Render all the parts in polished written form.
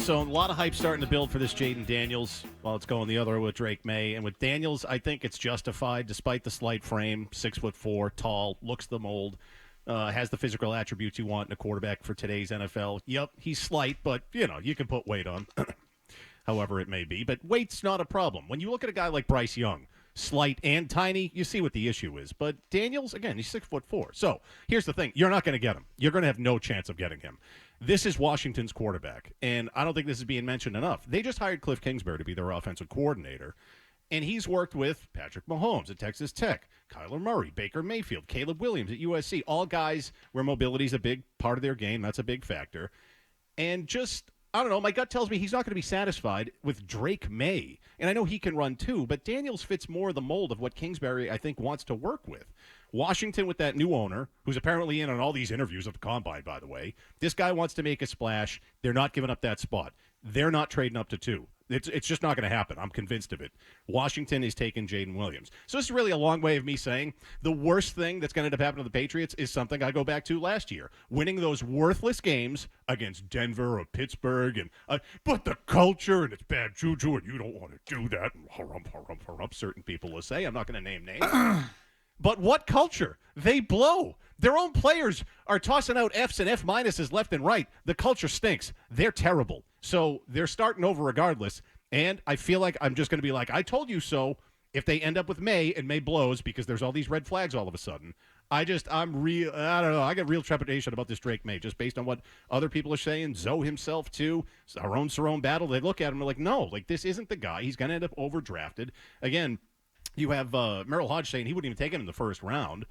So a lot of hype starting to build for this Jayden Daniels while it's going the other way with Drake May. And with Daniels, I think it's justified despite the slight frame, 6'4", tall, looks the mold, has the physical attributes you want in a quarterback for today's NFL. Yep, he's slight, but, you can put weight on, however it may be. But weight's not a problem. When you look at a guy like Bryce Young, slight and tiny, you see what the issue is. But Daniels, again, he's 6'4". So here's the thing. You're not going to get him. You're going to have no chance of getting him. This is Washington's quarterback, and I don't think this is being mentioned enough. They just hired Cliff Kingsbury to be their offensive coordinator, and he's worked with Patrick Mahomes at Texas Tech, Kyler Murray, Baker Mayfield, Caleb Williams at USC, all guys where mobility is a big part of their game. That's a big factor. And just, I don't know, my gut tells me he's not going to be satisfied with Drake May. And I know he can run too, but Daniels fits more the mold of what Kingsbury, I think, wants to work with. Washington with that new owner, who's apparently in on all these interviews at the Combine, by the way. This guy wants to make a splash. They're not giving up that spot. They're not trading up to 2. It's just not going to happen. I'm convinced of it. Washington is taking Jayden Williams. So this is really a long way of me saying the worst thing that's going to end up happening to the Patriots is something I go back to last year. Winning those worthless games against Denver or Pittsburgh, and but the culture and it's bad juju and you don't want to do that. And harum, certain people will say. I'm not going to name names. But what culture? They blow. Their own players are tossing out Fs and F minuses left and right. The culture stinks. They're terrible. So they're starting over regardless. And I feel like I'm just going to be like, I told you so. If they end up with May and May blows because there's all these red flags all of a sudden, I don't know. I got real trepidation about this Drake May just based on what other people are saying. Zoe himself too. Our own Cerrone battle. They look at him and they're like, no, like this isn't the guy. He's going to end up overdrafted. Again, you have Merrill Hodge saying he wouldn't even take him in the first round.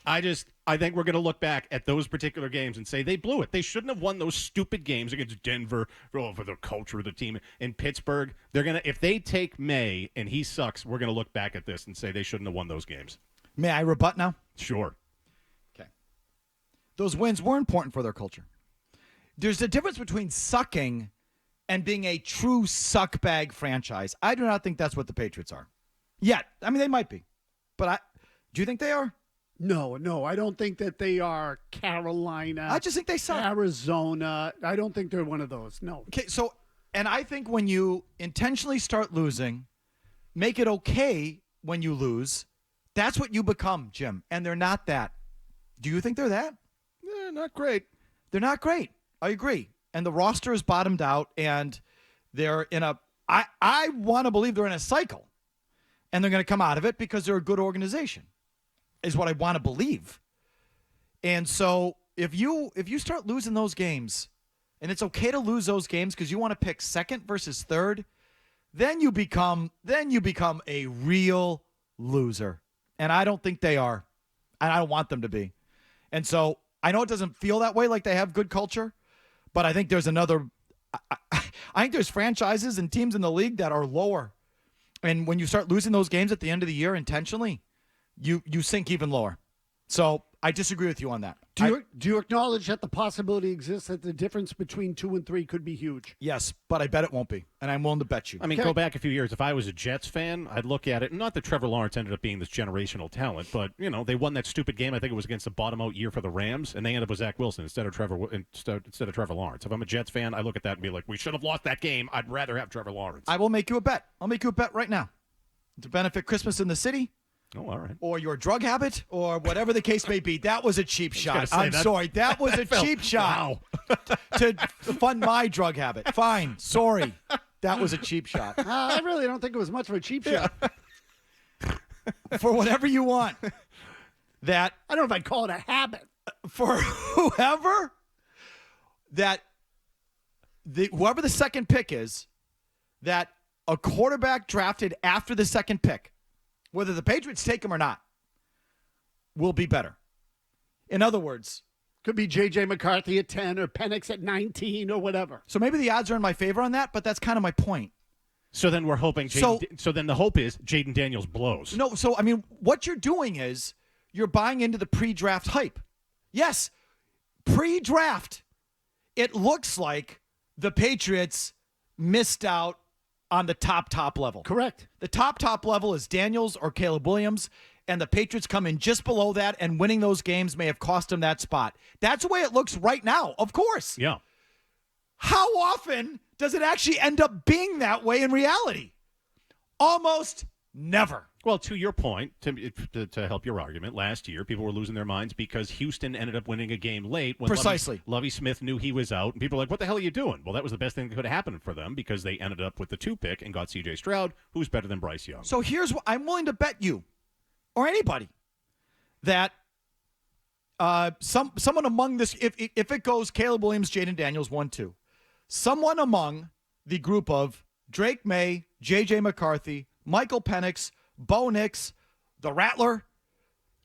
I think we're going to look back at those particular games and say they blew it. They shouldn't have won those stupid games against Denver for the culture of the team. In Pittsburgh, if they take May and he sucks, we're going to look back at this and say they shouldn't have won those games. May I rebut now? Sure. Okay. Those wins were important for their culture. There's a difference between sucking and being a true suck bag franchise. I do not think that's what the Patriots are. Yet. I mean, they might be. But do you think they are? No, I don't think that they are Carolina. I just think they suck. Arizona. I don't think they're one of those. No. Okay, so, and I think when you intentionally start losing, make it okay when you lose, that's what you become, Jim. And they're not that. Do you think they're that? Not great. They're not great. I agree. And the roster is bottomed out, and they're in a I want to believe they're in a cycle. And they're going to come out of it because they're a good organization, is what I want to believe. And so if you start losing those games, and it's okay to lose those games because you want to pick second versus third, then you become a real loser. And I don't think they are. And I don't want them to be. And so I know it doesn't feel that way, like they have good culture, but I think there's I think there's franchises and teams in the league that are lower. And when you start losing those games at the end of the year intentionally, you sink even lower. So I disagree with you on that. Do you acknowledge that the possibility exists that the difference between 2 and 3 could be huge? Yes, but I bet it won't be, and I'm willing to bet you. I mean, go back a few years. If I was a Jets fan, I'd look at it. Not that Trevor Lawrence ended up being this generational talent, but they won that stupid game. I think it was against the bottom-out year for the Rams, and they ended up with Zach Wilson instead of Trevor Lawrence. If I'm a Jets fan, I look at that and be like, we should have lost that game. I'd rather have Trevor Lawrence. I will make you a bet. I'll make you a bet right now to benefit Christmas in the city. Oh, all right. Or your drug habit, or whatever the case may be. That was a cheap shot. I'm sorry. That was a cheap shot. Wow. To fund my drug habit. Fine. Sorry. That was a cheap shot. I really don't think it was much of a cheap shot. For whatever you want. That I don't know if I'd call it a habit. For whoever whoever the second pick is, that a quarterback drafted after the second pick, whether the Patriots take him or not, will be better. In other words, could be J.J. McCarthy at 10 or Penix at 19 or whatever. So maybe the odds are in my favor on that, but that's kind of my point. So then we're hoping so then the hope is Jayden Daniels blows. No, so I mean, what you're doing is you're buying into the pre-draft hype. Yes, pre-draft, it looks like the Patriots missed out on the top level. Correct. The top level is Daniels or Caleb Williams, and the Patriots come in just below that, and winning those games may have cost them that spot. That's the way it looks right now, of course. Yeah. How often does it actually end up being that way in reality? Almost never. Well, to your point, to help your argument, last year people were losing their minds because Houston ended up winning a game late when Precisely. Lovie Smith knew he was out, and people were like, what the hell are you doing? Well, that was the best thing that could have happened for them because they ended up with the 2 pick and got C.J. Stroud, who's better than Bryce Young. So here's what I'm willing to bet you, or anybody, that someone among this, if it goes Caleb Williams, Jayden Daniels, 1-2, someone among the group of Drake May, J.J. McCarthy, Michael Penix, Bo Nix, the Rattler,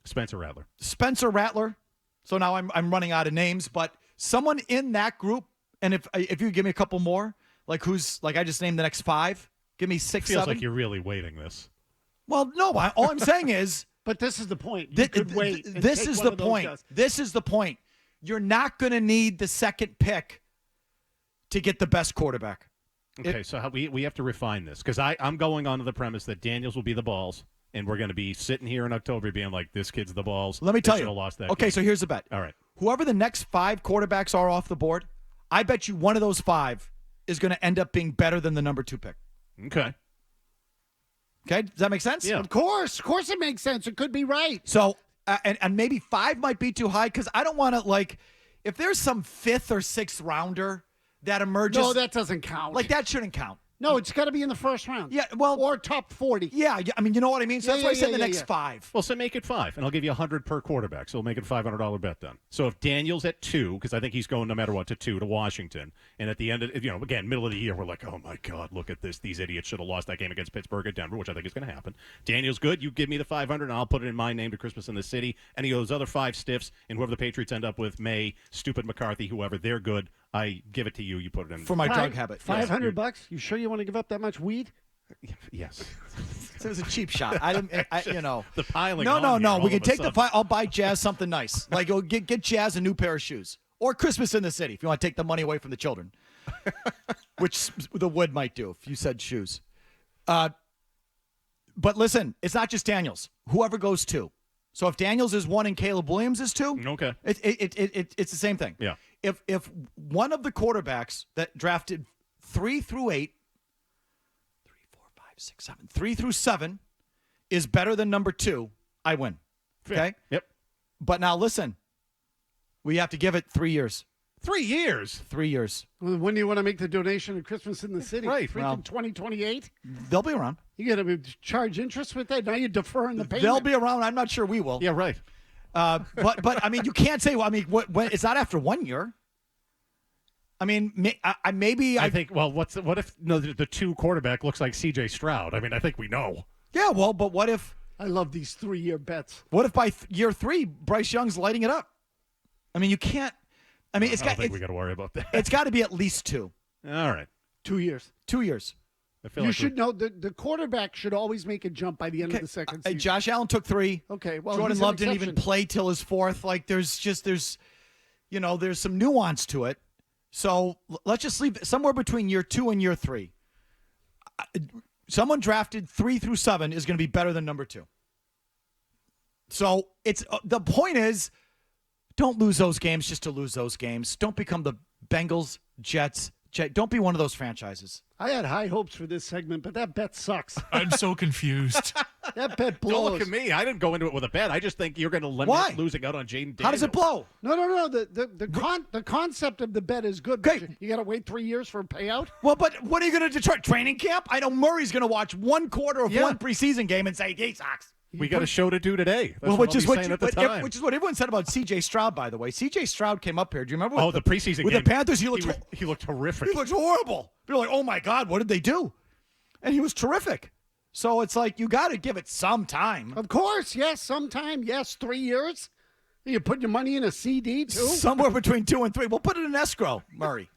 Spencer Rattler. So now I'm running out of names, but someone in that group, and if you give me a couple more, like I just named the next 5, give me 6, Feels 7. like you're really waiting this. Well, no, all I'm saying is. But this is the point. You could wait. This is the point. This is the point. You're not going to need the second pick to get the best quarterback. Okay, so we have to refine this because I'm going on to the premise that Daniels will be the balls, and we're going to be sitting here in October being like, this kid's the balls. Let me tell you. Lost that okay, game. so here's the bet. All right. Whoever the next 5 quarterbacks are off the board, I bet you one of those 5 is going to end up being better than the number 2 pick. Okay. Okay, does that make sense? Yeah. Of course it makes sense. It could be right. So, and maybe 5 might be too high because I don't want to, if there's some 5th or 6th rounder that emerges. No, that doesn't count. That shouldn't count. No, it's got to be in the first round. Yeah, well. Or top 40. Yeah, I mean, you know what I mean? So that's why I said the next 5. Well, so make it 5, and I'll give you 100 per quarterback. So we'll make it a $500 bet then. So if Daniels at 2, because I think he's going no matter what to 2 to Washington, and at the end of, again, middle of the year, we're like, oh my God, look at this. These idiots should have lost that game against Pittsburgh at Denver, which I think is going to happen. Daniels good. You give me the 500, and I'll put it in my name to Christmas in the City. Any of those other 5 stiffs, and whoever the Patriots end up with, May, stupid McCarthy, whoever, they're good. I give it to you. You put it in For my drug habit. $500? You sure you want to give up that much weed? Yes. It was a cheap shot. I didn't, The piling. No. We can take the fight. I'll buy Jazz something nice. Like, you'll get Jazz a new pair of shoes. Or Christmas in the City if you want to take the money away from the children. Which the wood might do if you said shoes. But listen, it's not just Daniels. Whoever goes 2. So if Daniels is 1 and Caleb Williams is 2, okay, it's the same thing. Yeah. If one of the quarterbacks that drafted 3 through 8, 3, 4, 5, 6, 7, 3 through 7 is better than number 2, I win. Okay? Yep. But now listen, we have to give it 3 years. 3 years? 3 years. Well, when do you want to make the donation of Christmas in the City? Right. Freaking 2028? They'll be around. You got to charge interest with that? Now you're deferring the payment. They'll be around. I'm not sure we will. Yeah, right. But I mean, you can't say. Well, I mean, when it's not after 1 year. I mean, maybe I think. Well, what if the 2 quarterback looks like C.J. Stroud? I mean, I think we know. Yeah. Well, but what if? I love these 3-year bets. What if by year 3, Bryce Young's lighting it up? I mean, you can't. I mean, I don't think we got to worry about that. It's got to be at least 2. All right. 2 years. 2 years. I feel You like should know the quarterback should always make a jump by the end of the second season. Josh Allen took 3. Okay, well, Jordan he's an Love didn't even exception. play till his 4th. Like, there's some nuance to it. So let's just leave it somewhere between year 2 and year 3. Someone drafted 3 through 7 is going to be better than number 2. So it's the point is, don't lose those games just to lose those games. Don't become the Bengals, Jets. Don't be one of those franchises. I had high hopes for this segment, but that bet sucks. I'm so confused. That bet blows. Don't look at me. I didn't go into it with a bet. I just think you're going to limit Why? losing out on Jayden Daniels. How does it blow? No. The concept of the bet is good. Great. But you got to wait 3 years for a payout. Well, but what are you going to do? Training camp? I know Murray's going to watch 1 quarter of one preseason game and say, he sucks. We got a show to do today. That's Well, what I'll be saying at the time. which is what everyone said about C.J. Stroud, by the way. C.J. Stroud came up here. Do you remember? the preseason with game. the Panthers? He looked horrific. He looked horrible. You're like, oh my God, what did they do? And he was terrific. So it's like you got to give it some time. Of course, yes, sometime, yes, 3 years. You put your money in a CD too. Somewhere between 2 and 3. We'll put it in escrow, Murray.